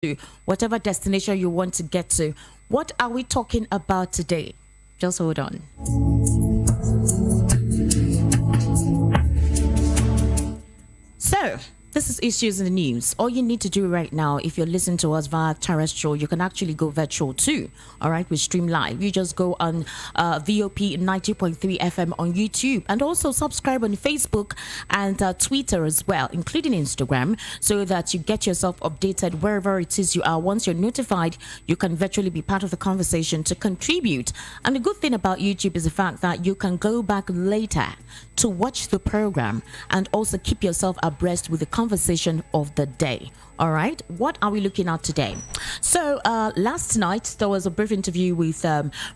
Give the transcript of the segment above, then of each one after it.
to whatever destination you want to get to. What are we talking about today? Just hold on. So, this is Issues in the News. All you need to do right now, if you're listening to us via terrestrial, you can actually go virtual too. All right, we stream live. You just go on VOP 90.3 FM on YouTube, and also subscribe on Facebook and Twitter as well, including Instagram, so that you get yourself updated wherever it is you are. Once you're notified, you can virtually be part of the conversation to contribute. And the good thing about YouTube is the fact that you can go back later to watch the program and also keep yourself abreast with the conversation of the day. All right, what are we looking at today? So last night there was a brief interview with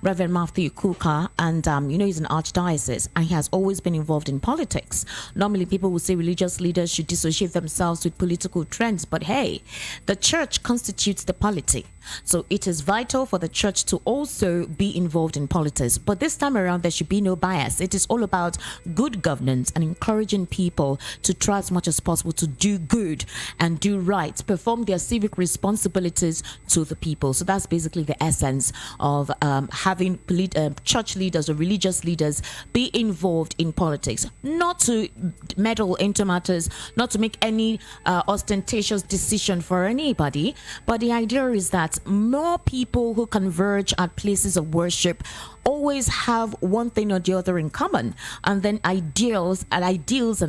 Reverend Matthew Kukah, and he's an archdiocese and he has always been involved in politics. Normally people will say religious leaders should dissociate themselves with political trends, but hey, the church constitutes the polity. So it is vital for the church to also be involved in politics. But this time around, there should be no bias. It is all about good governance and encouraging people to try as much as possible to do good and do right, perform their civic responsibilities to the people. So that's basically the essence of having church leaders or religious leaders be involved in politics. Not to meddle into matters, not to make any ostentatious decision for anybody, but the idea is that more people who converge at places of worship always have one thing or the other in common, and then ideals and ideas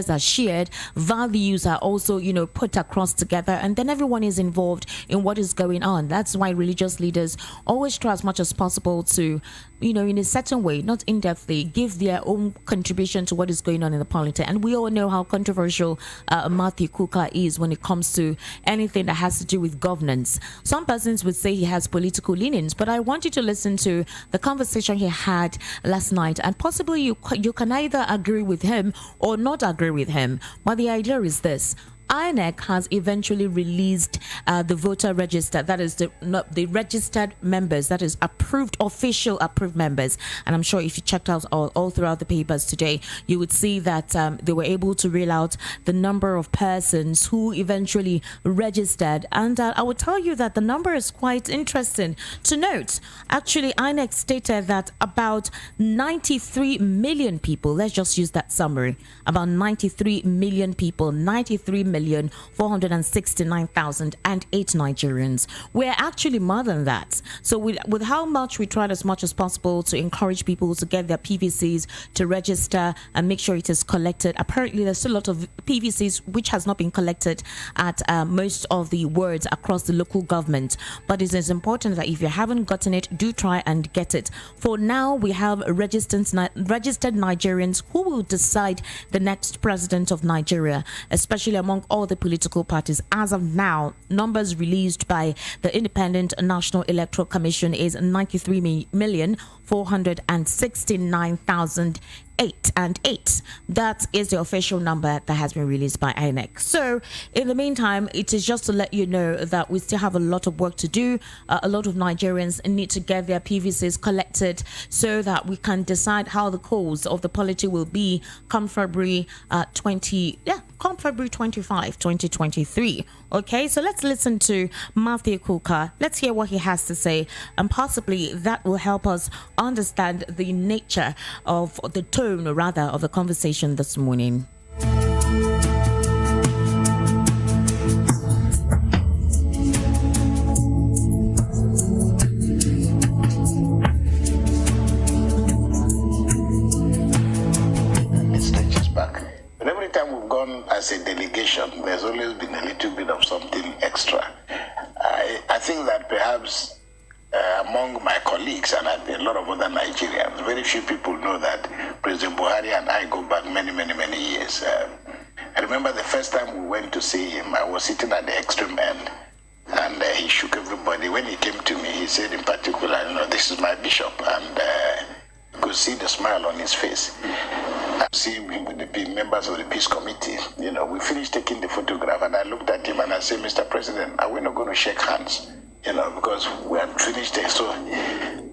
are shared, values are also put across together, and then everyone is involved in what is going on. That's why religious leaders always try as much as possible to in a certain way, not in-depthly, give their own contribution to what is going on in the polity. And we all know how controversial Matthew Kukah is when it comes to anything that has to do with governance. Some persons would say he has political leanings, but I want you to listen to the conversation he had last night, and possibly you can either agree with him or not agree with him. But the idea is this: INEC has eventually released the voter register, that is the registered members, that is official approved members. And I'm sure if you checked out all throughout the papers today, you would see that they were able to reel out the number of persons who eventually registered. And I would tell you that the number is quite interesting to note. Actually, INEC stated that about 93 million people, let's just use that summary, about 93 million people, 93,469,008 Nigerians. We're actually more than that. So with how much we tried as much as possible to encourage people to get their PVCs, to register and make sure it is collected, apparently there's still a lot of PVCs which has not been collected at most of the wards across the local government. But it is important that if you haven't gotten it, do try and get it. For now, we have registered Nigerians who will decide the next president of Nigeria, especially among all the political parties. As of now, numbers released by the Independent National Electoral Commission is 93,469,008. That is the official number that has been released by INEC. So in the meantime, it is just to let you know that we still have a lot of work to do. A lot of Nigerians need to get their PVCs collected so that we can decide how the course of the polity will be come February 25, 2023. Okay, so let's listen to Matthew Kukah. Let's hear what he has to say, and possibly that will help us understand the nature of the tone, or rather, of the conversation this morning. As a delegation, there's always been a little bit of something extra. I think that perhaps among my colleagues and a lot of other Nigerians, very few people know that President Buhari and I go back many, many, many years. I remember the first time we went to see him, I was sitting at the extreme end, and he shook everybody. When he came to me, he said in particular, this is my bishop, and you could see the smile on his face. I see him with the members of the peace committee. We finished taking the photograph, and I looked at him and I said, Mr. President, are we not going to shake hands? Because we had finished it. So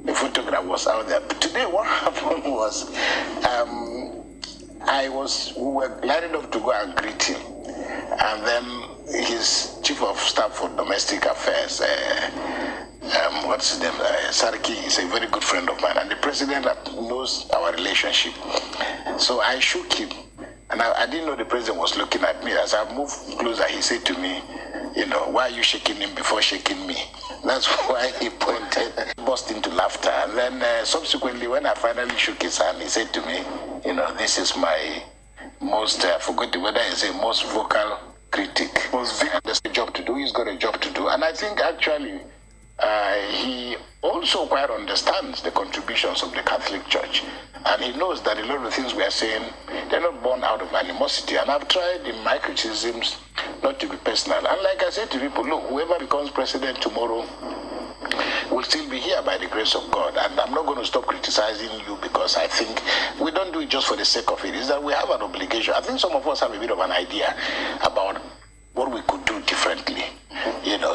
the photograph was out there. But today what happened was we were glad enough to go and greet him. And then his chief of staff for domestic affairs, what's his name, Sarki, is a very good friend of mine, and the president knows our relationship. So I shook him, and I didn't know the president was looking at me. As I moved closer, he said to me, why are you shaking him before shaking me? That's why he pointed, burst into laughter. And then subsequently, when I finally shook his hand, he said to me, this is my most, I forgot whether he's a most vocal critic. There's a job to do. He's got a job to do. And I think actually he also quite understands the contributions of the Catholic Church. And he knows that a lot of the things we are saying, they're not born out of animosity. And I've tried in my criticisms not to be personal. And like I said to people, look, whoever becomes president tomorrow will still be here by the grace of God. And I'm not going to stop criticizing you because I think we don't do it just for the sake of it. It's that we have an obligation. I think some of us have a bit of an idea about what we could do differently.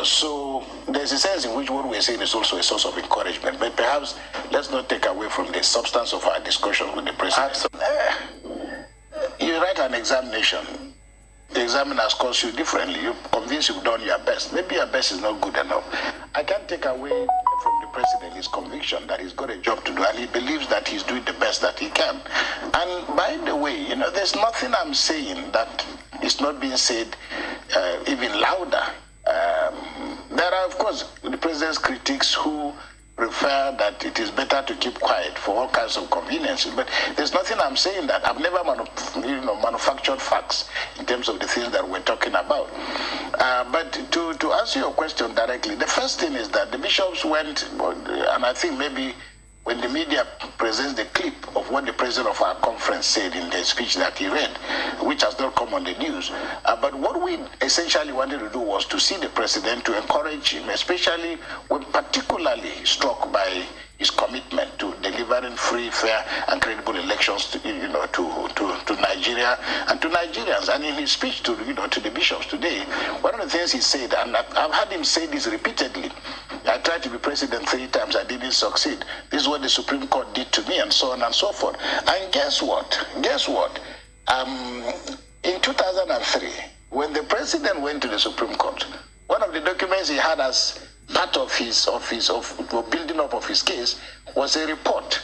So there's a sense in which what we're saying is also a source of encouragement. But perhaps let's not take away from the substance of our discussion with the president. You write an examination. The examiner scores you differently. You're convinced you've done your best. Maybe your best is not good enough. I can't take away from the president his conviction that he's got a job to do, and he believes that he's doing the best that he can. And by the way, there's nothing I'm saying that is not being said even louder. There are, of course, the president's critics who prefer that it is better to keep quiet for all kinds of conveniences. But there's nothing I'm saying that I've never manufactured facts in terms of the things that we're talking about. But to answer your question directly, the first thing is that the bishops went, and I think maybe when the media presents the clip of what the president of our conference said in the speech that he read, which has not come on the news. But what we essentially wanted to do was to see the president, to encourage him, especially when particularly struck by his commitment to delivering free, fair, and credible elections to Nigeria and to Nigerians. And in his speech to the bishops today, one of the things he said, and I've had him say this repeatedly, I tried to be president 3 times, I didn't succeed. This is what the Supreme Court did to me, and so on and so forth. And guess what? In 2003, when the president went to the Supreme Court, one of the documents he had as part of building up of his case was a report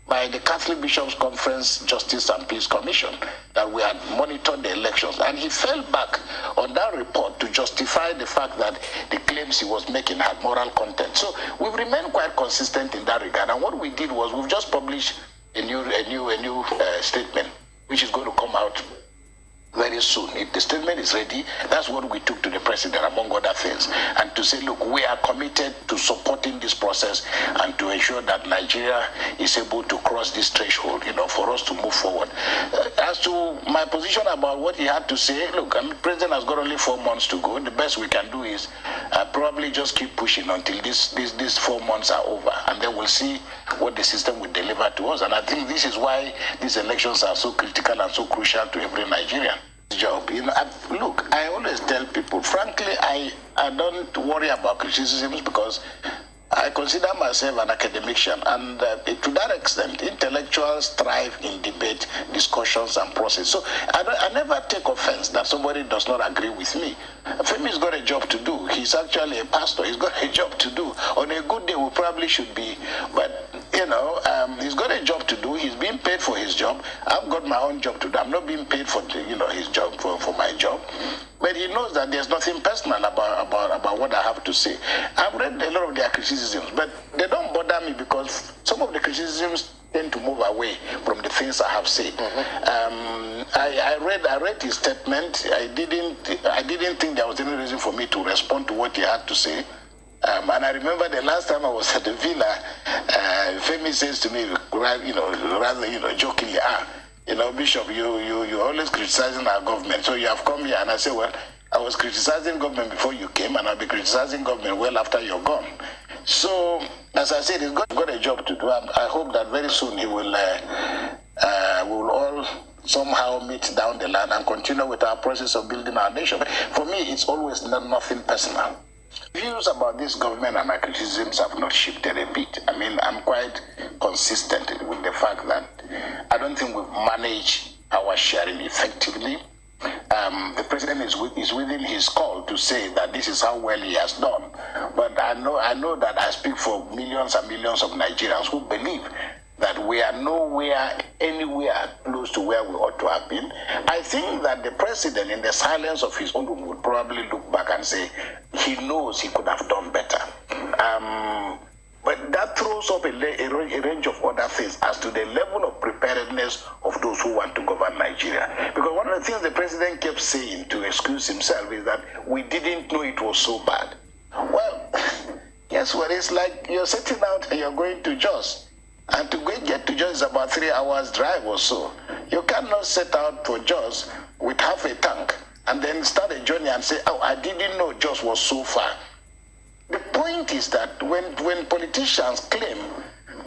by the Catholic Bishops' Conference Justice and Peace Commission that we had monitored the elections. And he fell back on that report to justify the fact that the claims he was making had moral content. So we've remained quite consistent in that regard. And what we did was we've just published a new statement, which is going to come out very soon. If the statement is ready, that's what we took to the president, among other things, and to say, look, we are committed to supporting this process and to ensure that Nigeria is able to cross this threshold, for us to move forward. As to my position about what he had to say, look, the president has got only 4 months to go. The best we can do is probably just keep pushing until these 4 months are over, and then we'll see what the system will deliver to us. And I think this is why these elections are so critical and so crucial to every Nigerian. Job. Look, I always tell people, frankly, I don't worry about criticisms because I consider myself an academician, and to that extent, intellectuals thrive in debate, discussions, and process. So I never take offense that somebody does not agree with me. Femi's got a job to do. He's actually a pastor. He's got a job to do. On a good day, we probably should be, but he's got a job to do. He's being paid for his job. I've got my own job to do. I'm not being paid for his job for my job. But he knows that there's nothing personal about what I have to say. I've read a lot of their criticisms, but they don't bother me because some of the criticisms tend to move away from the things I have said. I read his statement. I didn't think there was any reason for me to respond to what he had to say. And I remember the last time I was at the villa, Femi says to me, rather jokingly, Bishop, you're always criticizing our government. So you have come here, and I say, well, I was criticizing government before you came, and I'll be criticizing government well after you're gone. So, as I said, he's got a job to do. I hope that very soon we will all somehow meet down the line and continue with our process of building our nation. For me, it's always nothing personal. Views about this government and my criticisms have not shifted a bit. I mean, I'm quite consistent with the fact that I don't think we've managed our sharing effectively. The president is within his call to say that this is how well he has done. But I know that I speak for millions and millions of Nigerians who believe that we are anywhere close to where we ought to have been. I think that the president, in the silence of his own room, would probably look back and say he knows he could have done better. But that throws up a range of other things as to the level of preparedness of those who want to govern Nigeria. Because one of the things the president kept saying to excuse himself is that we didn't know it was so bad. Well, guess what? It's like you're setting out and you're going to Jos. And to get to Jos is about 3 hours drive or so. You cannot set out for Jos with half a tank and then start a journey and say, oh, I didn't know Jos was so far. The point is that when politicians claim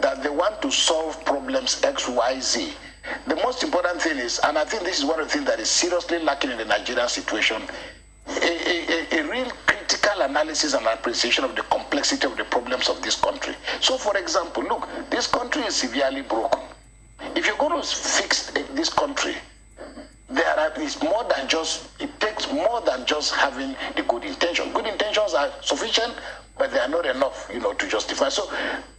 that they want to solve problems X, Y, Z, the most important thing is, and I think this is one of the things that is seriously lacking in the Nigerian situation, a real critical analysis and appreciation of the complexity of the problems of this country. So, for example, look, this country is severely broken. If you're going to fix this country, it takes more than just having the good intention. Good intentions are sufficient, but they are not enough, to justify. So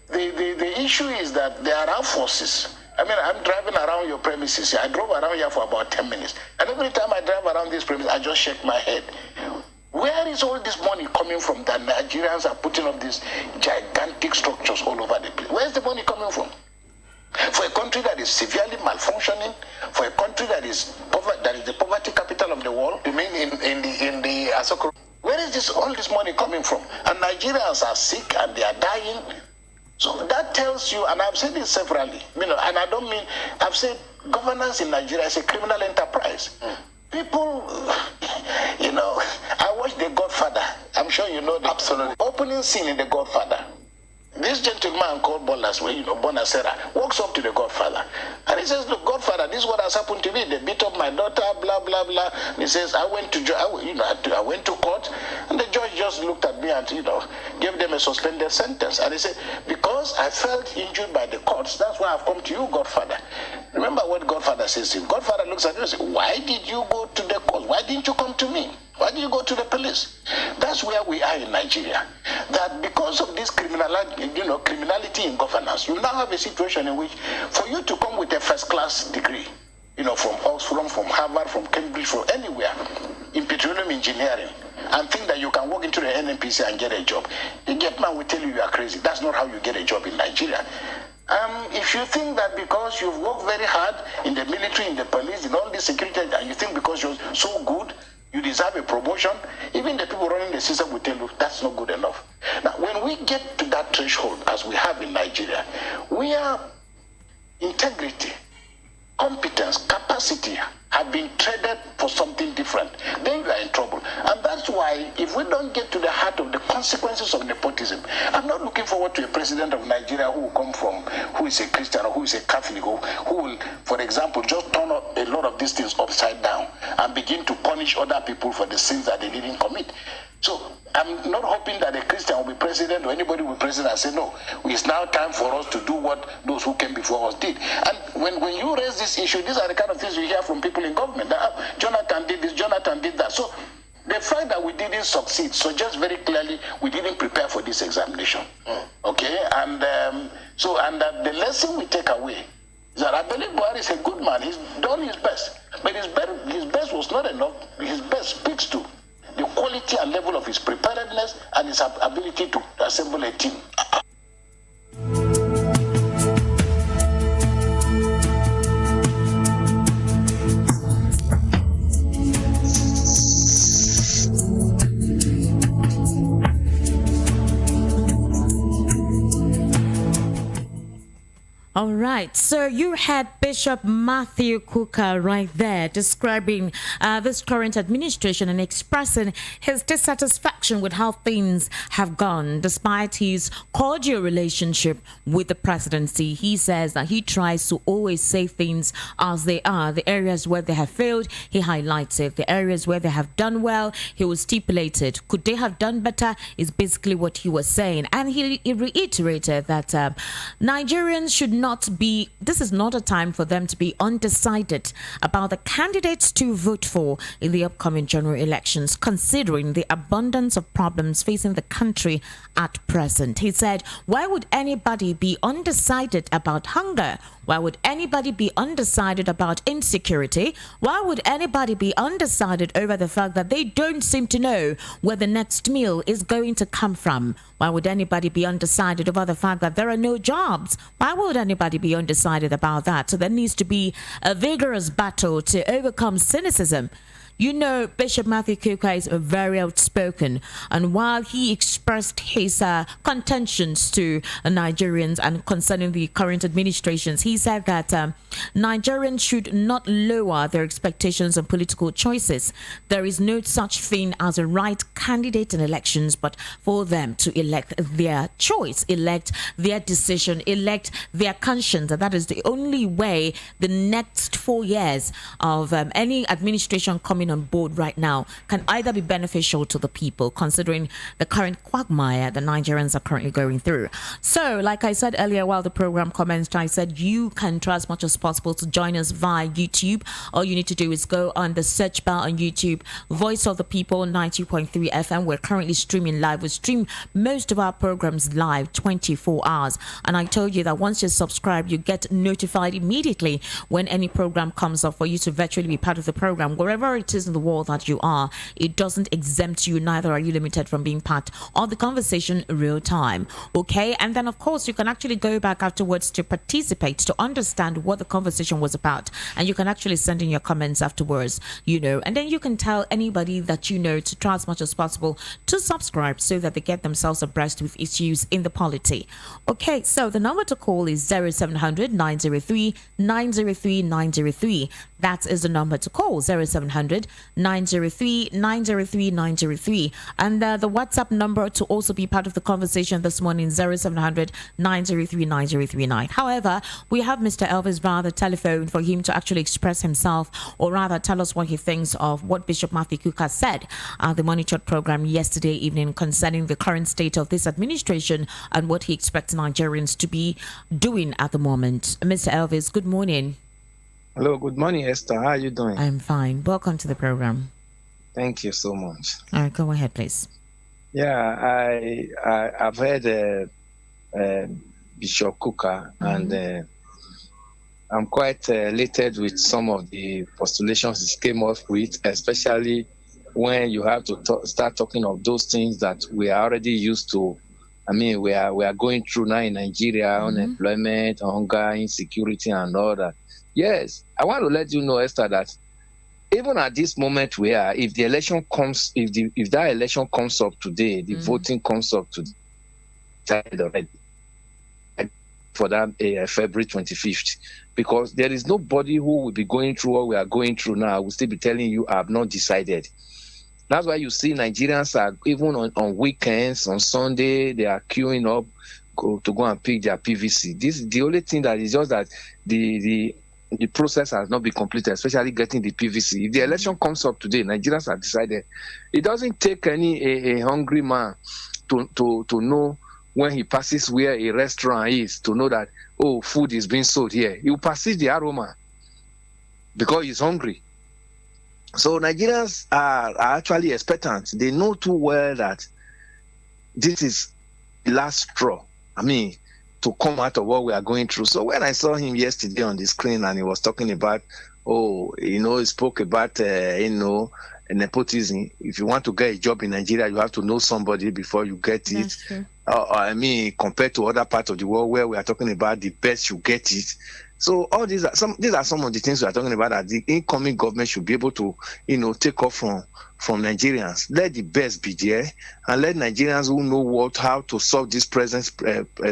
the issue is that there are forces. I mean, I'm driving around your premises here. I drove around here for about 10 minutes. And every time I drive around this premise, I just shake my head. Where is all this money coming from that Nigerians are putting up these gigantic structures all over the place? Where's the money coming from? For a country that is severely malfunctioning, for a country that is the poverty capital of the world, you mean in the Asoko? Where is all this money coming from? And Nigerians are sick and they are dying. So that tells you, and I've said this severally, and I don't mean, I've said governance in Nigeria is a criminal enterprise. People, I watched The Godfather. I'm sure you know the absolute opening scene in The Godfather. This gentleman called Bonasera walks up to the Godfather and he says, look, Godfather, this is what has happened to me. They beat up my daughter, blah, blah, blah. And he says, I went to court and the judge just looked at me and, gave them a suspended sentence. And he said, because I felt injured by the courts, that's why I've come to you, Godfather. Remember what Godfather says to him. Godfather looks at him and says, why did you go to the court? Why didn't you come to me? Why did you go to the police? That's where we are in Nigeria. That because of this criminality in governance, you now have a situation in which for you to come with a first-class degree, from Oxford, from Harvard, from Cambridge, from anywhere, in petroleum engineering, and think that you can walk into the NNPC and get a job, the gate man will tell you are crazy. That's not how you get a job in Nigeria. If you think that because you've worked very hard in the military, in the police, in all this security, and you think because you're so good, you deserve a promotion, even the people running the system will tell you that's not good enough. Now, when we get to that threshold, as we have in Nigeria, where integrity, competence, capacity have been traded for something different, then you are in trouble. And that's why, if we don't get to the heart of the consequences of nepotism, I'm not looking forward to a president of Nigeria who is a Christian or who is a Catholic, or who will, for example, just turn a lot of these things upside down and begin to punish other people for the sins that they didn't commit. So I'm not hoping that a Christian will be president or anybody will be president and say, no, it's now time for us to do what those who came before us did. And when you raise this issue, these are the kind of things you hear from people in government. That, Jonathan did this, Jonathan did that. So the fact that we didn't succeed suggests very clearly we didn't prepare for this examination. Okay? And the lesson we take away is that I believe Buhari is a good man. He's done his best. But his best was not enough. His best speaks to the quality and level of his preparedness and his ability to assemble a team. All right, so you had Bishop Matthew Kukah right there describing this current administration and expressing his dissatisfaction with how things have gone despite his cordial relationship with the presidency. He says that he tries to always say things as they are. The areas where they have failed, he highlights it. The areas where they have done well, he will stipulate it. Could they have done better is basically what he was saying. And he reiterated that Nigerians should this is not a time for them to be undecided about the candidates to vote for in the upcoming general elections, considering the abundance of problems facing the country at present. He said, why would anybody be undecided about hunger? Why would anybody be undecided about insecurity? Why would anybody be undecided over the fact that they don't seem to know where the next meal is going to come from? Why would anybody be undecided over the fact that there are no jobs? Why would anybody be undecided about that? So there needs to be a vigorous battle to overcome cynicism. You know, Bishop Matthew Kukah is very outspoken, and while he expressed his contentions to Nigerians and concerning the current administrations, he said that Nigerians should not lower their expectations on political choices. There is no such thing as a right candidate in elections, but for them to elect their choice, elect their decision, elect their conscience. And that is the only way the next 4 years of any administration coming on board right now can either be beneficial to the people, considering the current quagmire the Nigerians are currently going through. So, like I said earlier, while the program commenced, I said you can try as much as possible to join us via YouTube. All you need to do is go on the search bar on YouTube, Voice of the People 90.3 FM. We're currently streaming live. We stream most of our programs live 24 hours. And I told you that once you subscribe, you get notified immediately when any program comes up for you to virtually be part of the program. Wherever it is in the world that you are, it doesn't exempt you, neither are you limited from being part of the conversation real time. Okay, and then of course you can actually go back afterwards to participate, to understand what the conversation was about, and you can actually send in your comments afterwards, you know, and then you can tell anybody that you know to try as much as possible to subscribe so that they get themselves abreast with issues in the polity. Okay, so the number to call is 0700 903 903 903. That is the number to call, 0700 903 903 903. And the WhatsApp number to also be part of the conversation this morning, 0700 903 9039. However, we have Mr. Elvis via the telephone for him to actually express himself, or rather tell us what he thinks of what Bishop Matthew Kukah said at the monitored program yesterday evening concerning the current state of this administration and what he expects Nigerians to be doing at the moment. Mr. Elvis, good morning. Hello, good morning, Esther. How are you doing? I'm fine. Welcome to the program. Thank you so much. All right, go ahead, please. Yeah, I've heard Bishop Kukah, and I'm quite elated with some of the postulations he came up with, especially when you have to start talking of those things that we are already used to. I mean, we are going through now in Nigeria, unemployment, hunger, insecurity, and all that. Yes, I want to let you know, Esther, that even at this moment we are, if the election comes, if that election comes up today, the voting comes up today already for that February 25th, because there is nobody who will be going through what we are going through now. I will still be telling you, I have not decided. That's why you see Nigerians are, even on weekends, on Sunday, they are queuing up to go and pick their PVC. This is the only thing that is just that the process has not been completed, especially getting the PVC. If the election comes up today, Nigerians have decided. It doesn't take a hungry man to know when he passes where a restaurant is to know that, oh, food is being sold here. He will perceive the aroma because he's hungry. So Nigerians are actually expectant. They know too well that this is the last straw. I mean, to come out of what we are going through. So when I saw him yesterday on the screen and he was talking about, he spoke about, nepotism. If you want to get a job in Nigeria, you have to know somebody before you get it. That's true. Compared to other parts of the world where we are talking about the best you get it. So all these are some of the things we are talking about that the incoming government should be able to, take off from Nigerians. Let the best be there, and let Nigerians who know how to solve this present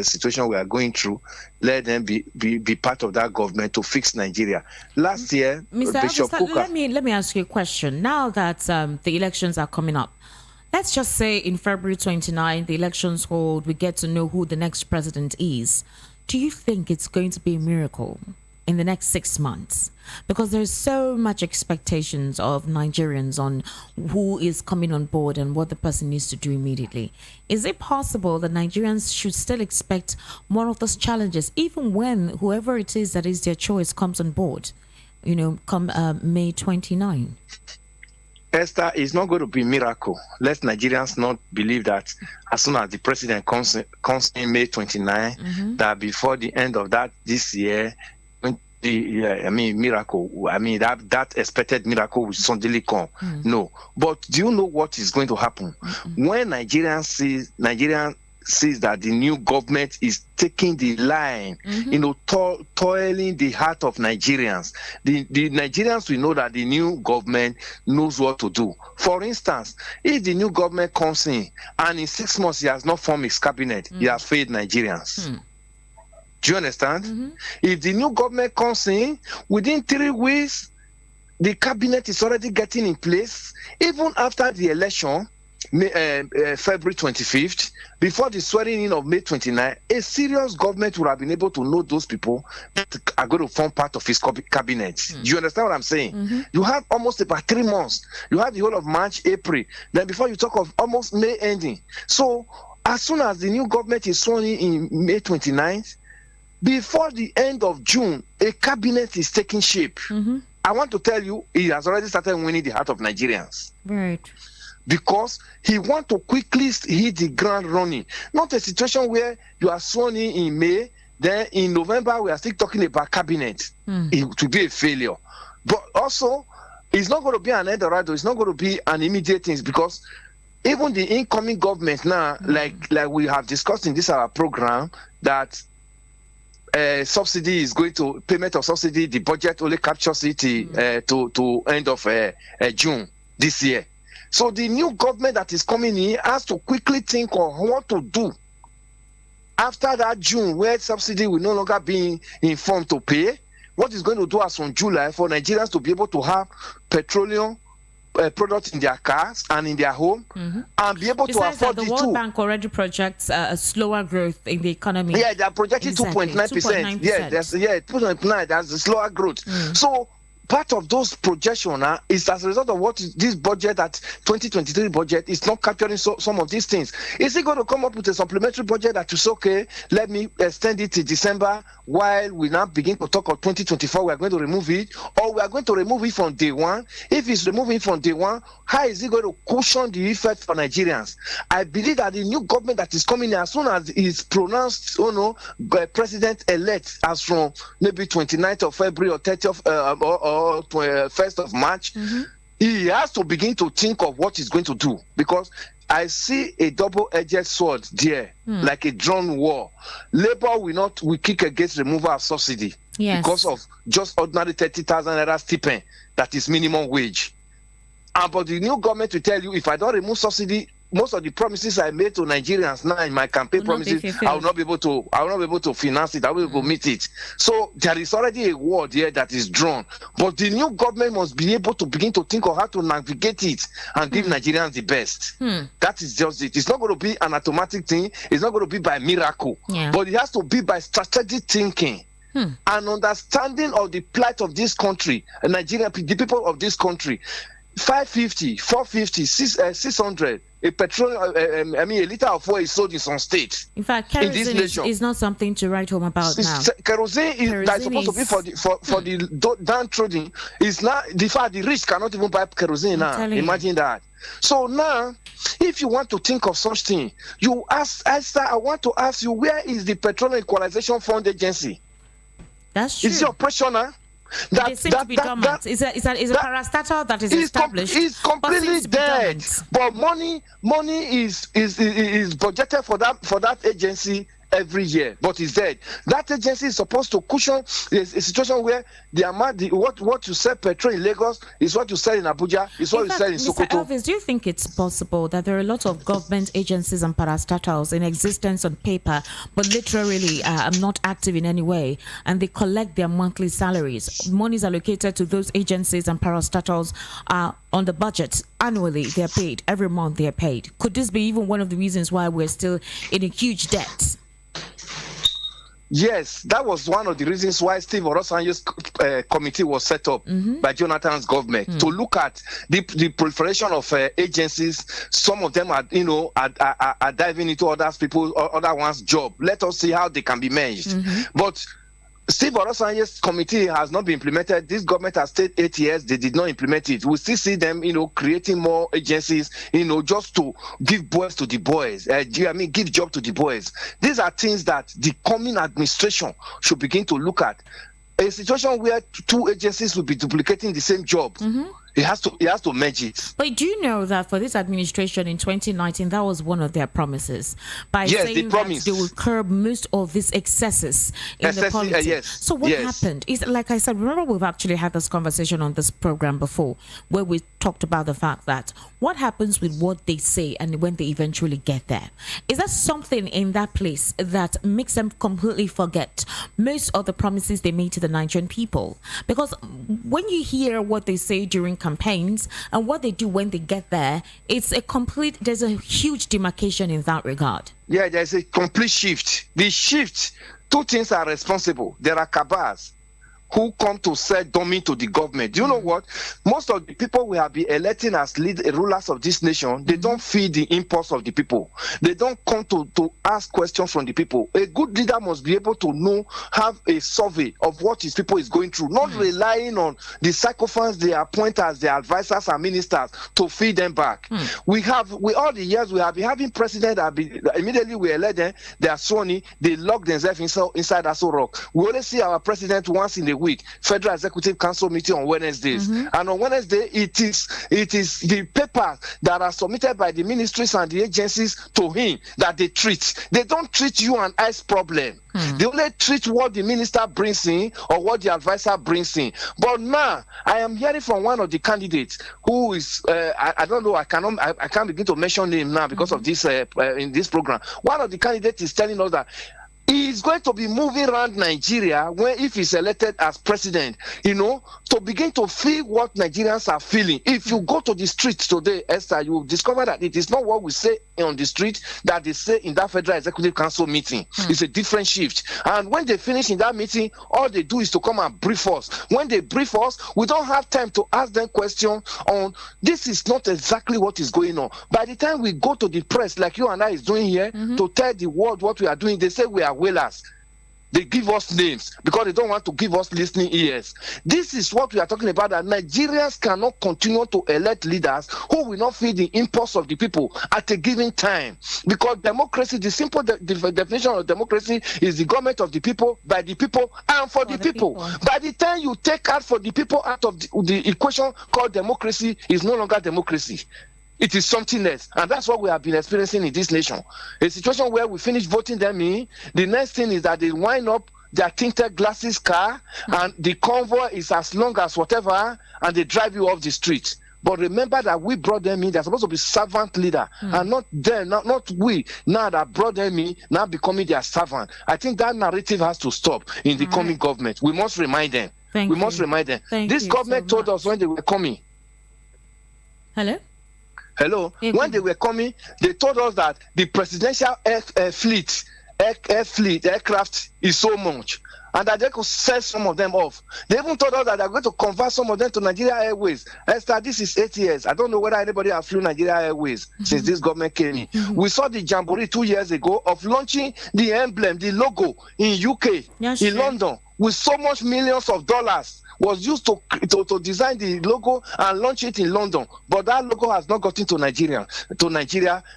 situation we are going through, let them be part of that government to fix Nigeria. Last year, Mr. Bishop Kukah, let me ask you a question. Now that the elections are coming up, let's just say in February 29, the elections hold, we get to know who the next president is. Do you think it's going to be a miracle in the next 6 months? Because there's so much expectations of Nigerians on who is coming on board and what the person needs to do immediately. Is it possible that Nigerians should still expect more of those challenges, even when whoever it is that is their choice comes on board, come May 29? Esther, is not going to be a miracle. Let Nigerians not believe that as soon as the president comes in May 29, that before the end of this year, miracle. That expected miracle will suddenly come. No. But do you know what is going to happen? When Nigeria sees that the new government is taking the line, toiling the heart of Nigerians, the Nigerians will know that the new government knows what to do. For instance, if the new government comes in and in 6 months he has not formed his cabinet, he has failed Nigerians. Do you understand? If the new government comes in, within 3 weeks, the cabinet is already getting in place. Even after the election, February 25th, before the swearing in of May 29, a serious government would have been able to know those people that are going to form part of his cabinet. Do you understand what I'm saying? You have almost about 3 months. You have the whole of March, April. Then before you talk of almost May ending. So as soon as the new government is sworn in May 29th, before the end of June, a cabinet is taking shape. I want to tell you, he has already started winning the heart of Nigerians. Right. Because he wants to quickly hit the ground running. Not a situation where you are sworn in May, then in November we are still talking about cabinet. It will be a failure. But also, it's not going to be an Eldorado. It's not going to be an immediate thing, because even the incoming government now, like we have discussed in this our program, that subsidy is going to payment of subsidy. The budget only captures it to end of June this year. So the new government that is coming in has to quickly think of what to do after that June, where subsidy will no longer be informed to pay. What is going to do as from July for Nigerians to be able to have petroleum products in their cars and in their home, and be able to afford the World Bank already projects a slower growth in the economy. Yeah, they are projecting 2.9%. Yeah, 2.9. That's a slower growth. So part of those projections is as a result of what this budget, that 2023 budget, is not capturing some of these things. Is it going to come up with a supplementary budget that is okay, let me extend it to December, while we now begin to talk of 2024, we are going to remove it, or we are going to remove it from day one? If it's removing from day one, how is it going to cushion the effect for Nigerians? I believe that the new government that is coming in, as soon as it's pronounced, president-elect, as from maybe 29th of February or 30th or 1st of March, he has to begin to think of what he's going to do, because I see a double-edged sword there, like a drone war. Labour will kick against removal of subsidy because of just ordinary 30,000 naira stipend that is minimum wage. But the new government will tell you, if I don't remove subsidy, most of the promises I made to Nigerians now in my campaign promises, I will not be able to finance it. I will not be able to meet it. So there is already a war there that is drawn. But the new government must be able to begin to think of how to navigate it and give Nigerians the best. That is just it. It's not going to be an automatic thing. It's not going to be by miracle. But it has to be by strategic thinking. And understanding of the plight of this country, Nigeria, the people of this country. 550, 450, 600. A liter of oil is sold in some states. In fact, kerosene is not something to write home about now. Kerosene that's supposed to be for the downtrodden. Is not the rich cannot even buy kerosene now. Imagine that. So now, if you want to think of such thing, you ask Esther, I want to ask you, where is the Petroleum Equalization Fund Agency? That's true. Is it operational? They seem to be dormant. It's a parastatal that is established. It's completely dead. But money is budgeted for that agency every year, but it's dead. That agency is supposed to cushion a situation where the amount, what you sell petrol in Lagos is what you sell in Abuja, is what you sell in Sokoto. Mr. Elvis, do you think it's possible that there are a lot of government agencies and parastatals in existence on paper, but literally are not active in any way, and they collect their monthly salaries? Monies allocated to those agencies and parastatals are on the budget annually. They're paid every month. They're paid. Could this be even one of the reasons why we're still in a huge debt? Yes, that was one of the reasons why Steve Obasanjo's committee was set up by Jonathan's government to look at the proliferation of agencies. Some of them are, are diving into other one's job. Let us see how they can be merged. But Steve Obasanjo's committee has not been implemented. This government has stayed 8 years. They did not implement it. We still see them, creating more agencies, just to give boys to the boys. Give job to the boys. These are things that the coming administration should begin to look at. A situation where two agencies will be duplicating the same job. It has to merge it. But do you know that for this administration in 2019, that was one of their promises by saying that they will curb most of these excesses in the politics. So what happened? Is like I said, remember we've actually had this conversation on this program before, where we talked about the fact that what happens with what they say and when they eventually get there? Is there something in that place that makes them completely forget most of the promises they made to the Nigerian people? Because when you hear what they say during campaigns and what they do when they get there, there's a huge demarcation in that regard. Yeah, there's a complete shift. The shift, two things are responsible. There are cabals who come to sell dummy to the government. Do you know what? Most of the people we have been electing as rulers of this nation, they don't feel the impulse of the people. They don't come to ask questions from the people. A good leader must be able to have a survey of what his people is going through, not relying on the sycophants they appoint as their advisors and ministers to feed them back. All the years we have been having president that immediately we elect them, they are sworn in, they lock themselves inside Aso Rock. We only see our president once in a week, Federal Executive Council meeting on Wednesdays. And on Wednesday, it is the papers that are submitted by the ministries and the agencies to him that they treat. They don't treat you and I's problem. They only treat what the minister brings in or what the advisor brings in. But now, I am hearing from one of the candidates who is, I don't know, I can't begin to mention him now because of this in this program. One of the candidates is telling us that he's going to be moving around Nigeria if he's elected as president, to begin to feel what Nigerians are feeling. If you go to the streets today, Esther, you will discover that it is not what we say on the street that they say in that Federal Executive Council meeting. It's a different shift. And when they finish in that meeting, all they do is to come and brief us. When they brief us, we don't have time to ask them questions on this is not exactly what is going on. By the time we go to the press, like you and I is doing here, to tell the world what we are doing, they say we are whalers. They give us names because they don't want to give us listening ears. This is what we are talking about, that Nigerians cannot continue to elect leaders who will not feel the impulse of the people at a given time. Because democracy, the simple definition of democracy is the government of the people, by the people, and for the people. By the time you take out for the people out of the equation called democracy, is no longer democracy. It is something else. And that's what we have been experiencing in this nation. A situation where we finish voting them in, the next thing is that they wind up their tinted glasses car, and the convoy is as long as whatever, and they drive you off the street. But remember that we brought them in. They're supposed to be servant leader, and not them, not we. Now that brought them in, now becoming their servant. I think that narrative has to stop in the coming government. We must remind them. We must remind them. This government told us when they were coming. Hello? When they were coming, they told us that the presidential aircraft is so much, and that they could sell some of them off. They even told us that they're going to convert some of them to Nigeria Airways. Esther, this is 8 years. I don't know whether anybody has flew Nigeria Airways since this government came in. We saw the jamboree 2 years ago of launching the emblem, the logo in UK, in London, with so much millions of dollars was used to design the logo and launch it in London. But that logo has not gotten to Nigeria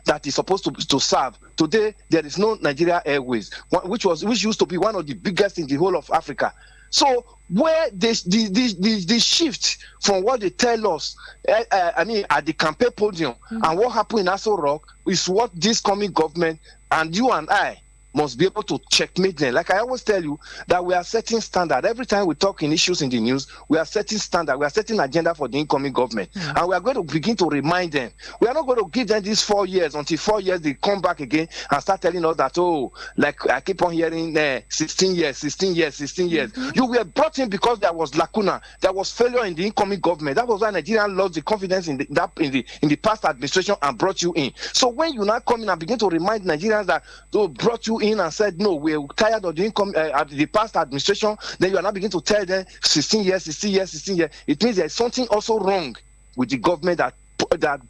that is supposed to serve. Today, there is no Nigeria Airways, which used to be one of the biggest in the whole of Africa. So where the shift from what they tell us, at the campaign podium and what happened in Aso Rock is what this coming government and you and I must be able to checkmate them. Like I always tell you, that we are setting standard. Every time we talk in issues in the news, we are setting standard. We are setting agenda for the incoming government. And we are going to begin to remind them. We are not going to give them these 4 years until 4 years they come back again and start telling us that, like I keep on hearing 16 years. You were brought in because there was lacuna. There was failure in the incoming government. That was why Nigerians lost the confidence in the past administration and brought you in. So when you now come in and begin to remind Nigerians that brought you in and said, no, we're tired of the income the past administration, then you are now beginning to tell them 16 years, 16 years, 16 years. It means there's something also wrong with the government that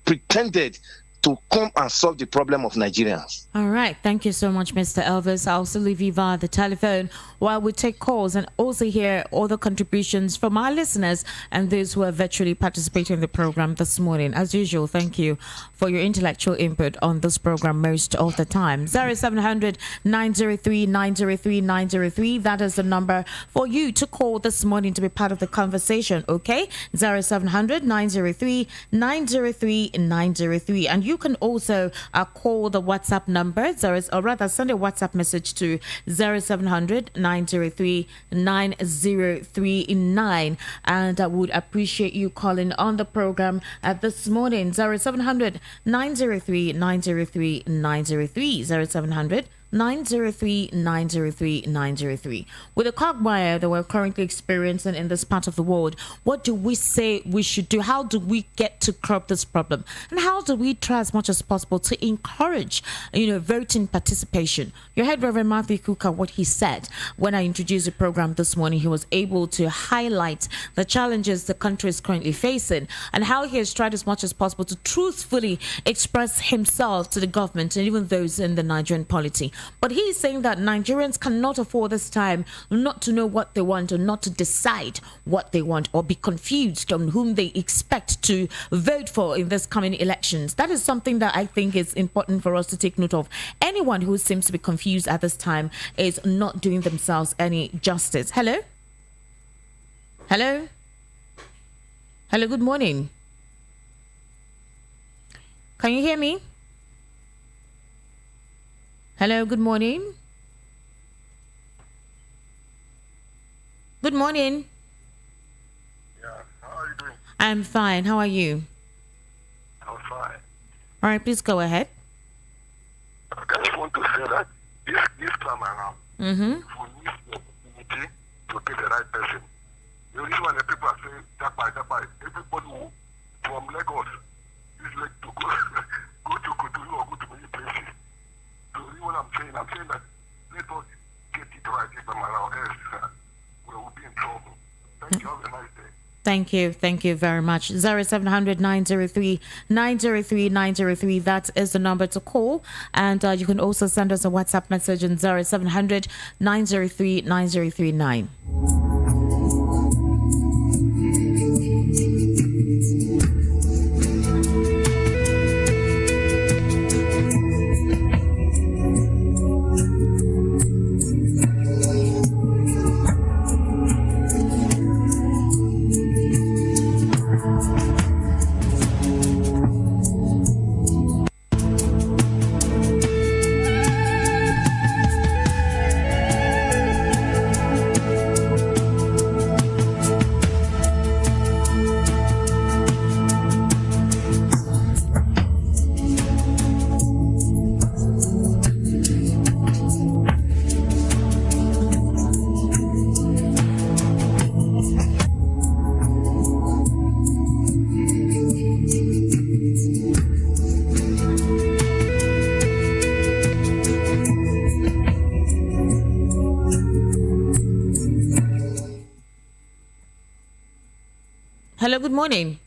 pretended to come and solve the problem of Nigerians. All right. Thank you so much, Mr. Elvis. I'll still leave you via the telephone while we take calls and also hear all the contributions from our listeners and those who are virtually participating in the program this morning. As usual, thank you for your intellectual input on this program most of the time. 0700 903 903 903. That is the number for you to call this morning to be part of the conversation, okay? 0700 903 903 903. And you can also call the WhatsApp number, or rather send a WhatsApp message to 0700 903 9039. And I would appreciate you calling on the program this morning. 0700 903 903 903. 0700 903 903 903. With the quagmire that we're currently experiencing in this part of the world, what do we say we should do? How do we get to curb this problem? And how do we try as much as possible to encourage, voting participation? You heard Reverend Matthew Kukah, what he said when I introduced the program this morning. He was able to highlight the challenges the country is currently facing and how he has tried as much as possible to truthfully express himself to the government and even those in the Nigerian polity. But he is saying that Nigerians cannot afford this time not to know what they want or not to decide what they want or be confused on whom they expect to vote for in this coming elections. That is something that I think is important for us to take note of. Anyone who seems to be confused at this time is not doing themselves any justice. Hello? Hello? Hello, good morning. Can you hear me? Hello, good morning. Good morning. Yeah, how are you doing? I'm fine. How are you? I'm fine. All right, please go ahead. I just want to say that this time around, if we need the opportunity to pick the right person, the reason why the people are saying, Japa, everybody from Lagos is like to go, go to Kutulu or go to many places. So you know what I'm saying? I'm saying that let us get it right this time around, else we will be in trouble. Thank you. Have a nice day. Thank you. Thank you very much. 0700 903 903 903. That is the number to call. And you can also send us a WhatsApp message on 0700 903 9039. Hello, good morning.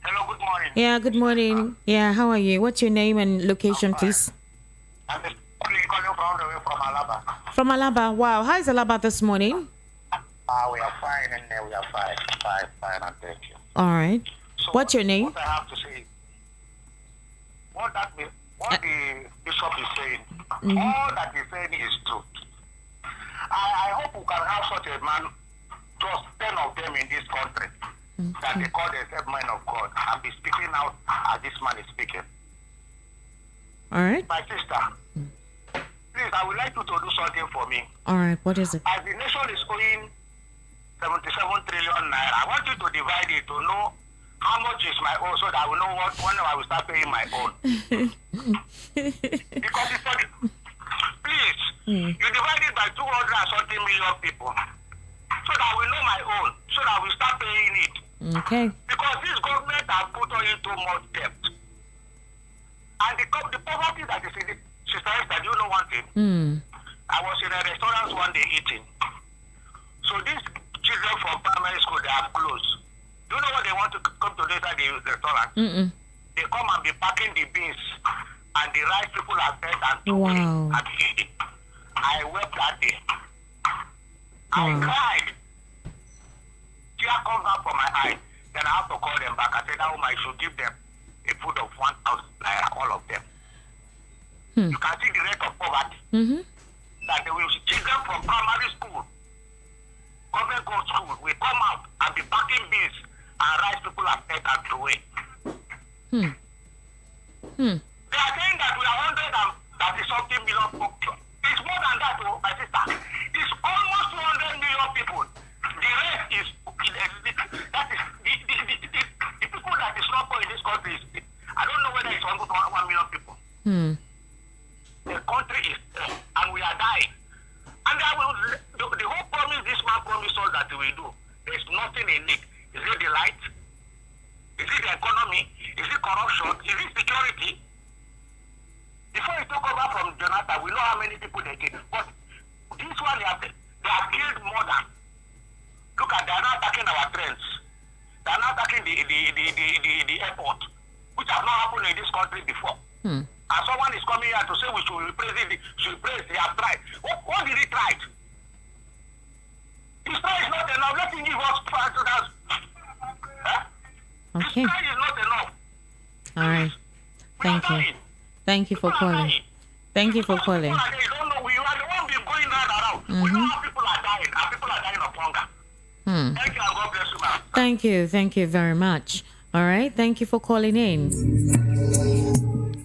Hello, good morning. Yeah, good morning. Yeah, how are you? What's your name and location, please? I'm just calling from the way from Alaba. From Alaba. Wow, how is Alaba this morning? We are fine, and we are fine, and thank you. All right. So What's your name? What I have to say, what the bishop is saying, all that he's saying is true. I hope we can have such a man, just 10 of them in this country, that they call themselves men of God, and be speaking out as this man is speaking. All right. My sister, please, I would like you to do something for me. All right. What is it? As the nation is owing 77 trillion naira, I want you to divide it to know how much is my own, so that I will know when I will start paying my own. Because it's for the, please, you divide it by 200 and something million people, so that we know my own, so that we start paying it. Okay. Because this government has put on into much debt. And the poverty that is in the sister, that you one thing? I was in a restaurant one day eating. So these children from primary school, they have clothes. Do you know what they want to come to inside the restaurant? They come and be packing the beans and the rice people have fed and took and eating. I wept that day. I cried. Tear comes out from my eye. Then I have to call them back. I said, oh, I should give them a food of 1,000 naira, all of them. You can see the rate of poverty. That they will children from primary school, government school, will come out and be packing beans and rice people have fed and throw away. They are saying that we are 130 something million people. It's more than that, my sister. It's almost 200 million people. The rest is that is the people that is not poor in this country. I don't know whether it's 1 million people. The country is and we are dying. And the whole promise this man promised us that we will do. There's nothing in it. Is it the light? Is it the economy? Is it corruption? Is it security? Before he took over from Jonathan, we know how many people they killed. But this one, they have killed more than. Look at, they are now attacking our trains. They are now attacking the airport, which has not happened in this country before. And someone is coming here to say we should replace it. They have tried. What did he try? His try is not enough. Let him give us $500. Okay. His try is not enough. All right. Thank you. Thank you for calling. Thank you for calling. We don't know. We are the one been going around. We know how people are dying. And people are dying of hunger. Thank you and God bless you, ma'am. Thank you. Thank you very much. All right. Thank you for calling in.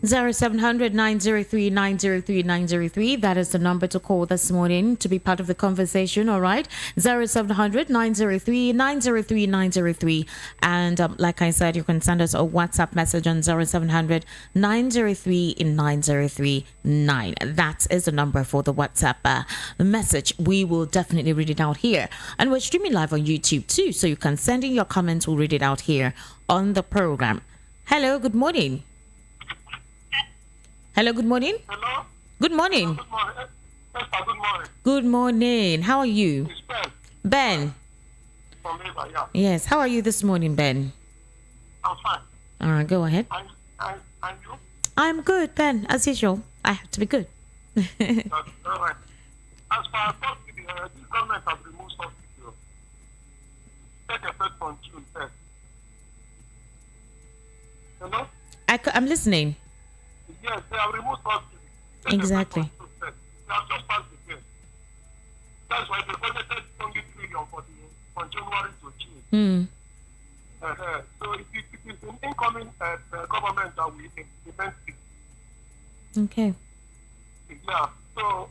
0700 903 903 903. That is the number to call this morning to be part of the conversation. All right. 0700 903 903 903. And like I said, you can send us a WhatsApp message on 0700 903 9039. That is the number for the WhatsApp message. We will definitely read it out here. And we're streaming live on YouTube too. So you can send in your comments. We'll read it out here on the program. Hello. Good morning. Hello, good morning. Hello? Good morning. Good morning. Esther, good morning. Good morning. How are you? It's Ben. Ben. From Eva, yeah. Yes. How are you this morning, Ben? I'm fine. All right, go ahead. And you? I'm good, Ben. As usual. I have to be good. All right. As far as subsidy, this government has removed subsidy. Take effect from June 1st. Hello? I'm listening. Yes, they have removed subsidy. Exactly. They have just passed the bill. That's why they budgeted only $3 trillion from January to June. So it is an incoming government that we implement it. Okay. Yeah. So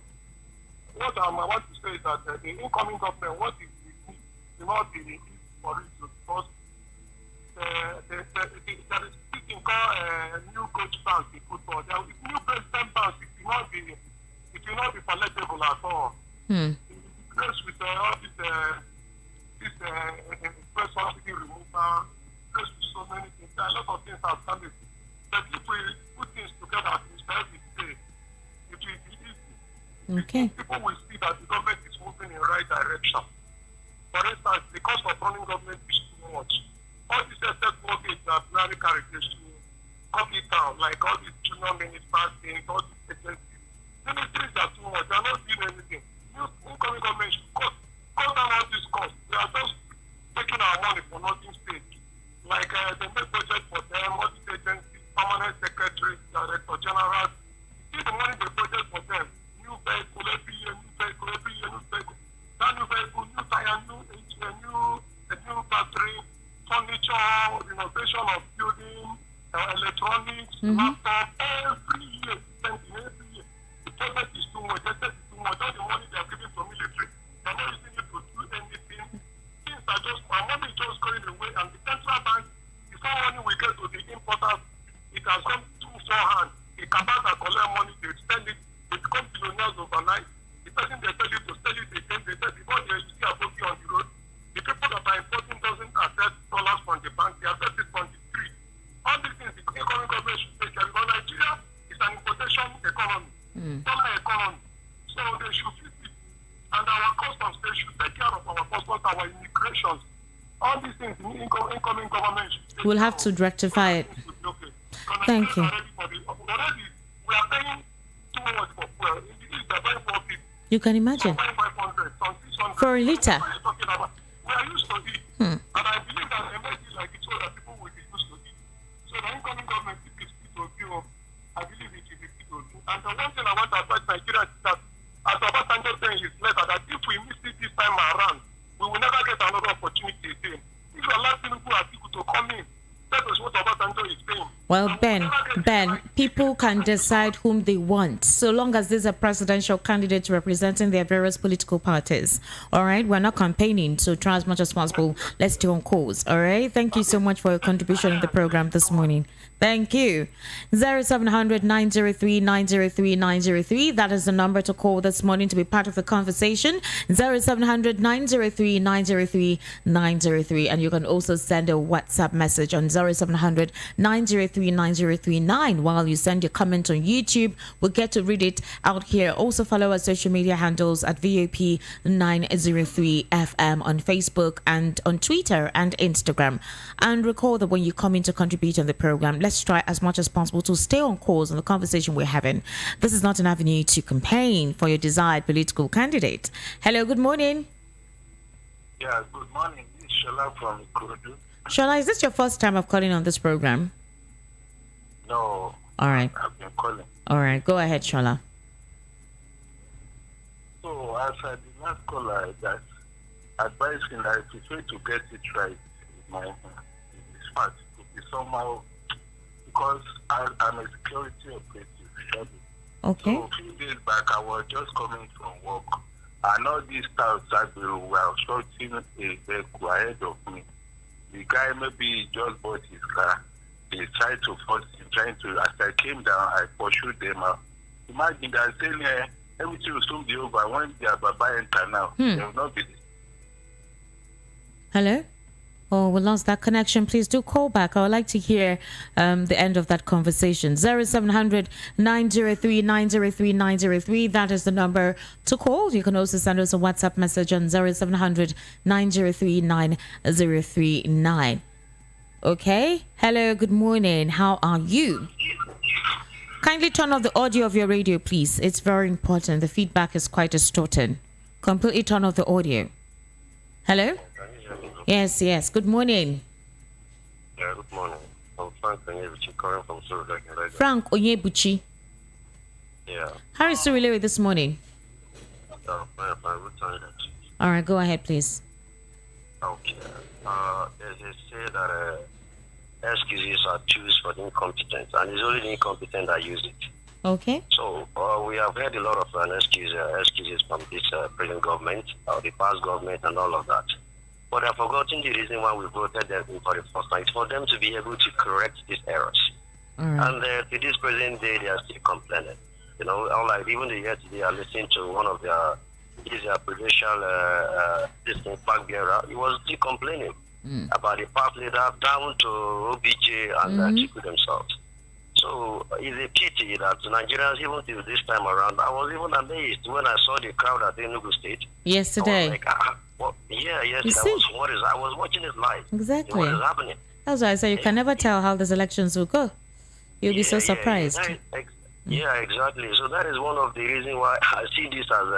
what I want to say is that the incoming government, what is we need, will not be easy for it to, because there is speaking called new coach bank in football. There is new president bank. It will not be palatable at all. Because with all this press subsidy removal, because with so many things, a lot of things have started. But if we put things together, instead of it will be easy. Okay. People will see that the government is moving in the right direction. For instance, the cost of running government is too much. All these excess mortgage that Larry carried to cut it down, like all these junior ministers things, all these agencies. Ministries are too much. They are not doing anything. New incoming government should cut down all these costs. They are just taking our money for nothing stage. Like they make budget for them, all these agencies, permanent secretaries, director generals. See the money they budget for them. New vehicle every year, new vehicle every year, new vehicle. That new vehicle, new tire, new battery, furniture, renovation of building, electronics, laptop, every year spent in dollar economy. So they should fix it. And our customs, they should take care of our customs, our immigration. All these things, incoming government should We'll have to rectify it. Okay. Thank you. Already, we are paying too much for fuel. In the East, they're paying 450. You can imagine. Some 500, some 600. For a liter. What are you talking about? We are used to it. And I believe that a message like it so that people will be used to it. So the incoming government is to view. I believe it will be to do. And the one thing I want to advise Nigeria is that as Obasanjo saying his letter, that if we miss it this time around, we will never get another opportunity again. If you allow Tinubu and people to come in, that is what Obasanjo is saying. Well, Ben, people can decide whom they want, so long as there's a presidential candidate representing their various political parties. All right, we're not campaigning, so try as much as possible. Let's stay on course. All right, thank you so much for your contribution in the program this morning. Thank you. 0700 903 903 903. That is the number to call this morning to be part of the conversation. 0700 903 903 903. And you can also send a WhatsApp message on 0700 903 9039. While you send your comment on YouTube, we'll get to read it out here. Also follow our social media handles at VOP 903 FM on Facebook and on Twitter and Instagram. And recall that when you come in to contribute on the program, let's try as much as possible to stay on course on the conversation we're having. This is not an avenue to campaign for your desired political candidate. Hello, good morning. Yeah, good morning. This is Shola from Kurudu. Shola, is this your first time of calling on this program? No. All right. I've been calling. All right, go ahead, Shola. So, as I did not call that advising that if you to get it right, in this fact, to be somehow, because I'm a security operative. Okay. So, a few days back, I was just coming from work, and all these staffs that were shooting a vehicle ahead of me. The guy maybe just bought his car. They tried to force him, trying to, as I came down, I pursued them out. Imagine that saying, everything will soon be over. When their Baba enter now, they will not be. Hello? Oh, we lost that connection. Please do call back. I would like to hear the end of that conversation. 0700 903 903 903. That is the number to call. You can also send us a WhatsApp message on 0700 903 9039. Okay. Hello, good morning. How are you? Kindly turn off the audio of your radio, please. It's very important. The feedback is quite distorted. Completely turn off the audio. Hello? Yes. Good morning. Yeah, good morning. I'm Frank Onyebuchi, calling from Surulere. Frank Onyebuchi. Yeah. How is Surulere this morning? Fine, retired. All right, go ahead, please. Okay. They say that excuses are choose for the incompetent, and it's only the incompetent that use it. Okay. So we have heard a lot of excuses from this present government, or the past government, and all of that. But I've forgotten the reason why we voted them for the first time. It's for them to be able to correct these errors. All right. And to this present day, they are still complaining. You know, unlike even the year today, I listened to one of their presidential flag bearer. He was still complaining about the past leader down to OBJ and Atiku themselves. So it's a pity that Nigerians, even till this time around, I was even amazed when I saw the crowd at Enugu State. Yesterday. I was like, I was watching it live. Exactly. What is happening? That's why I say you can never tell how these elections will go. You'll be so surprised. Yeah, exactly. So that is one of the reasons why I see this as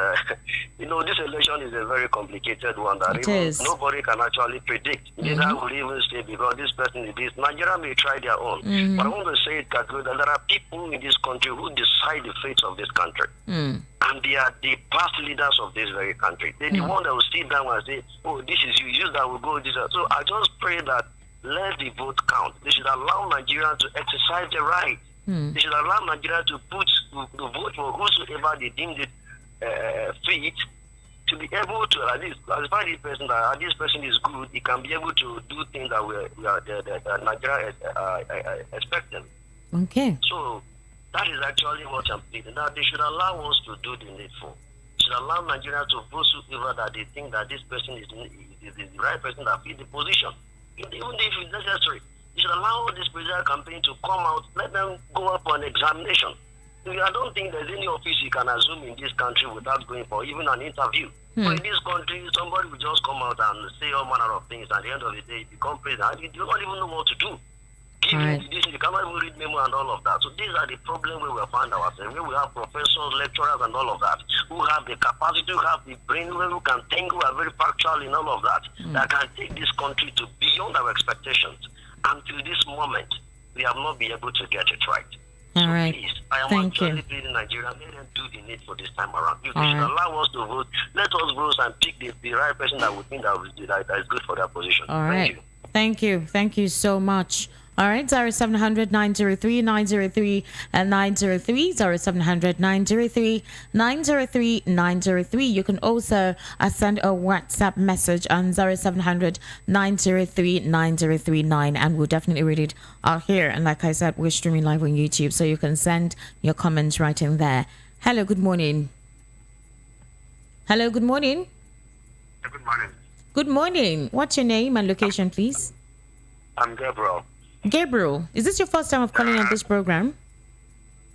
this election is a very complicated one that nobody can actually predict. Neither will even say because this person is this. Nigeria may try their own. But I want to say it categorically that there are people in this country who decide the fate of this country. And they are the past leaders of this very country. They're the one that will sit down and say, oh, this is you, that will go this. So I just pray that let the vote count. They should allow Nigerians to exercise their right. They should allow Nigeria to vote for whosoever they deemed it fit to be able to at least classify this person that this person is good. He can be able to do things that Nigeria expecting. Okay. So that is actually what I'm thinking. Now they should allow us to do the needful. They should allow Nigeria to vote whoever that they think that this person is the right person that fit the position, even if it's necessary. You should allow this presidential campaign to come out, let them go up on examination. I don't think there's any office you can assume in this country without going for even an interview. But in this country, somebody will just come out and say all manner of things. At the end of the day, you become president. You do not even know what to do. You cannot even read memo and all of that. So these are the problems where we find ourselves. Where we have professors, lecturers, and all of that, who have the capacity, who have the brain, who can think, who are very factual in all of that, that can take this country to beyond our expectations. Until this moment, we have not been able to get it right. All right. Please, I am Thank actually you. pleading Nigeria. Let them do the need for this time around. If they All should right. allow us to vote, let us vote and pick the right person that we think that is good for that position. All Thank right. you. Thank you. Thank you so much. All right, 0700 903 903 and 903 0700 903 903 903. You can also send a WhatsApp message on 0700 903 9039, and we'll definitely read it out here. And like I said, we're streaming live on YouTube, so you can send your comments right in there. Hello, good morning. Hello, good morning. Good morning. Good morning. What's your name and location, please? I'm Gabriel. Gabriel, is this your first time of calling on this program?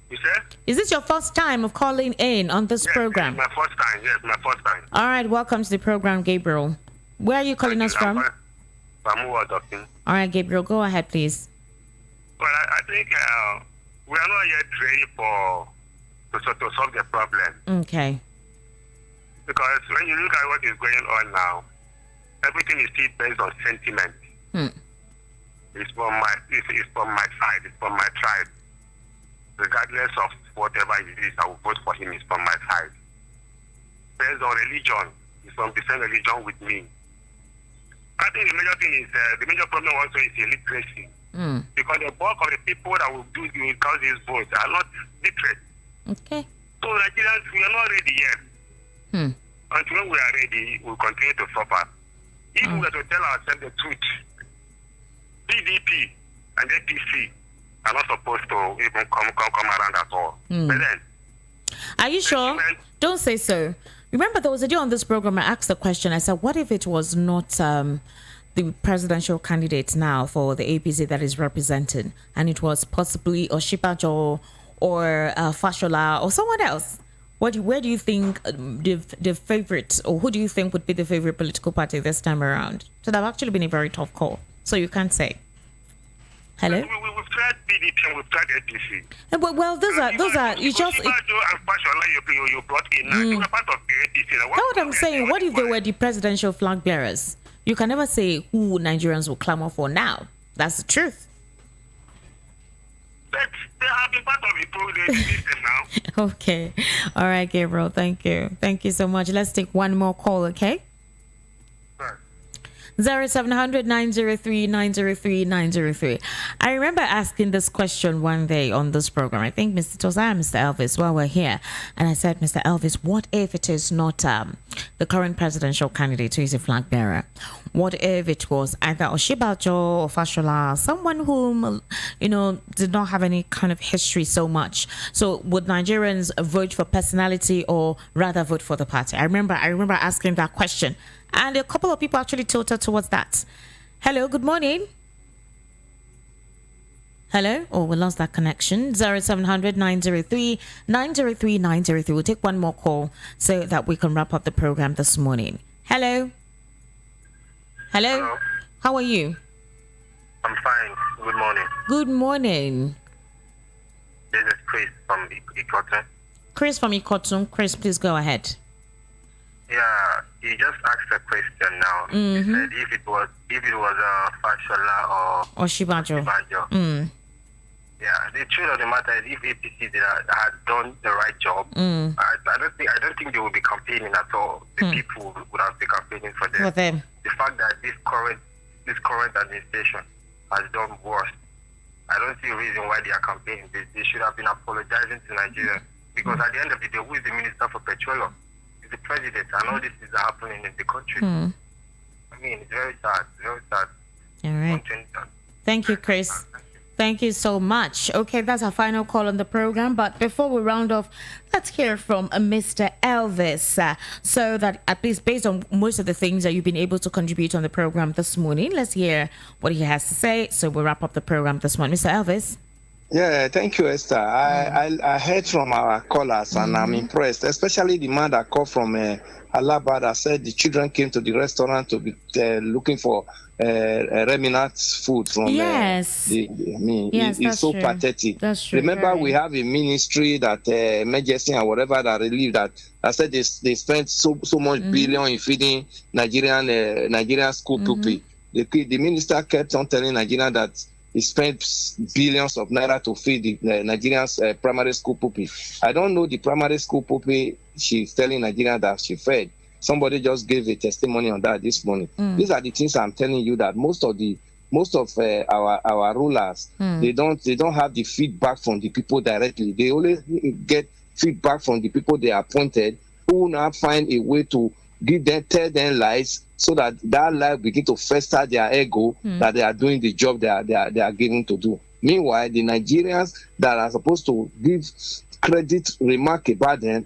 You said? Is this your first time of calling in on this program? Yes, my first time. Yes, my first time. All right, welcome to the program, Gabriel. Where are you calling us from? From Wadokin. All right, Gabriel, go ahead, please. Well, I think we are not yet ready to solve the problem. Okay. Because when you look at what is going on now, everything is still based on sentiment. It's from my side, it's from my tribe. Regardless of whatever it is, I will vote for him. It's from my side. Based on religion, it's from the same religion with me. I think the major thing is the major problem also is illiteracy. Because the bulk of the people that will cast these votes are not literate. Okay. So Nigerians, we are not ready yet. Until when we are ready, we'll continue to suffer. If we were to tell ourselves the truth, PDP and APC are not supposed to even come around at all. But then, are you sure? Don't say so. Remember, there was a day on this program I asked the question. I said, what if it was not the presidential candidate now for the APC that is represented, and it was possibly Oshibajo or Fashola or someone else? Where do you think the favorite, or who do you think would be the favorite political party this time around? So that have actually been a very tough call. So you can't say. Hello? We've tried PDP and we've tried APC. Well, those are you just. And Fashola, you brought in now. You were part of the APC. That's what I'm saying. What if they were the presidential flag bearers? You can never say who Nigerians will clamor for now. That's the truth. But they have been part of the system now. Okay. All right, Gabriel. Thank you. Thank you so much. Let's take one more call, okay? 0700 903 903 903. I remember asking this question one day on this program. I think it was Mr. Elvis while we're here. And I said, Mr. Elvis, what if it is not the current presidential candidate who is a flag bearer? What if it was either Oshibajo or Fashola, someone whom, did not have any kind of history so much? So would Nigerians vote for personality or rather vote for the party? I remember asking that question. And a couple of people actually tilted towards that. Hello, good morning. Hello? Oh, we lost that connection. 0700 903 903 903. We'll take one more call so that we can wrap up the program this morning. Hello? Hello? How are you? I'm fine. Good morning. Good morning. This is Chris from Ikoton. Chris from Ikoton. Chris, please go ahead. Yeah, he just asked a question now. He said if it was Fashola or Oshibajo. Yeah, the truth of the matter is, if APC had done the right job, I don't think they would be campaigning at all. The people would have been campaigning for them. The fact that this current administration has done worse, I don't see a reason why they are campaigning. They should have been apologizing to Nigeria, because at the end of the day, who is the Minister for Petroleum? It's the president, and all this is happening in the country. I mean, it's very sad. Very sad. All right. Thank you, Chris. Thank you so much. Okay, that's our final call on the program. But before we round off, let's hear from Mr. Elvis. So that at least based on most of the things that you've been able to contribute on the program this morning, let's hear what he has to say. So we'll wrap up the program this morning. Mr. Elvis. Yeah, thank you, Esther. I heard from our callers and I'm impressed, especially the man that called from Alaba that said the children came to the restaurant to be looking for remnant food from Yes. I mean, Yes, it's that's so true. pathetic. That's true. Remember, Very. we have a ministry that emergency and whatever that relief that I said they spent so much billion in feeding Nigerian school pupil. The minister kept on telling Nigeria that he spent billions of naira to feed the Nigerians primary school pupil. I don't know the primary school pupil she's telling Nigeria that she fed. Somebody just gave a testimony on that this morning. These are the things I'm telling you that most of our rulers they don't have the feedback from the people directly. They only get feedback from the people they appointed, who now find a way to tell them lies, so that lie begin to fester their ego that they are doing the job they are given to do. Meanwhile, the Nigerians that are supposed to give credit remark about them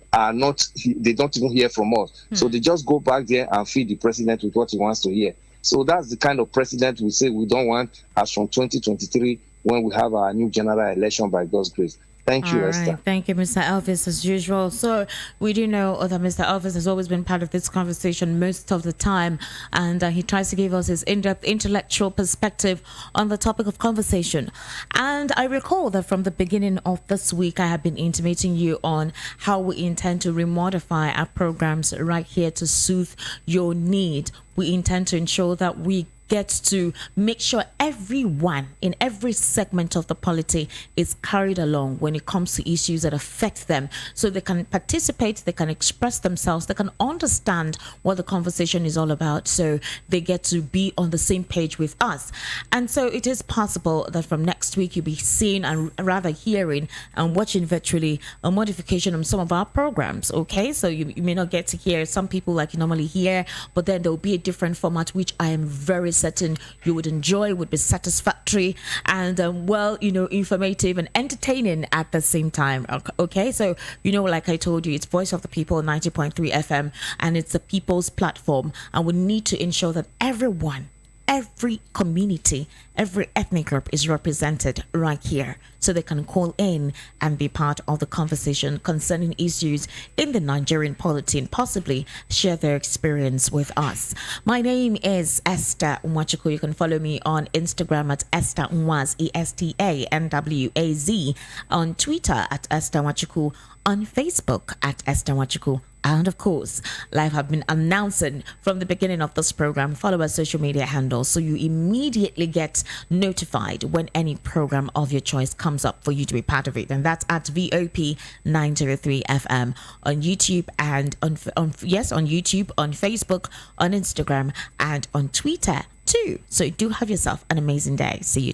they don't even hear from us. So they just go back there and feed the president with what he wants to hear. So that's the kind of president we say we don't want as from 2023 when we have our new general election by God's grace. Thank you, Esther. Thank you, Mr. Elvis, as usual. So we do know that Mr. Elvis has always been part of this conversation most of the time, and he tries to give us his in-depth intellectual perspective on the topic of conversation. And I recall that from the beginning of this week, I have been intimating you on how we intend to remodify our programs right here to soothe your need. We intend to ensure that we get to make sure everyone in every segment of the polity is carried along when it comes to issues that affect them, so they can participate, they can express themselves, they can understand what the conversation is all about, so they get to be on the same page with us. And so it is possible that from next week you'll be seeing and rather hearing and watching virtually a modification on some of our programs. Okay, so you may not get to hear some people like you normally hear, but then there will be a different format which I am very certain you would enjoy, would be satisfactory and informative and entertaining at the same time. Okay, so like I told you, it's Voice of the People 90.3 FM, and it's the people's platform, and we need to ensure that every community, every ethnic group is represented right here, so they can call in and be part of the conversation concerning issues in the Nigerian polity and possibly share their experience with us. My name is Esther Nwachukwu. You can follow me on Instagram at Esther Nwaz, ESTANWAZ, on Twitter at Esther Nwachukwu, on Facebook at Esther Nwachukwu. And of course, live have been announcing from the beginning of this program. Follow our social media handles so you immediately get notified when any program of your choice comes up for you to be part of it. And that's at VOP 903 FM on YouTube and on YouTube, on Facebook, on Instagram, and on Twitter too. So do have yourself an amazing day. See you tomorrow.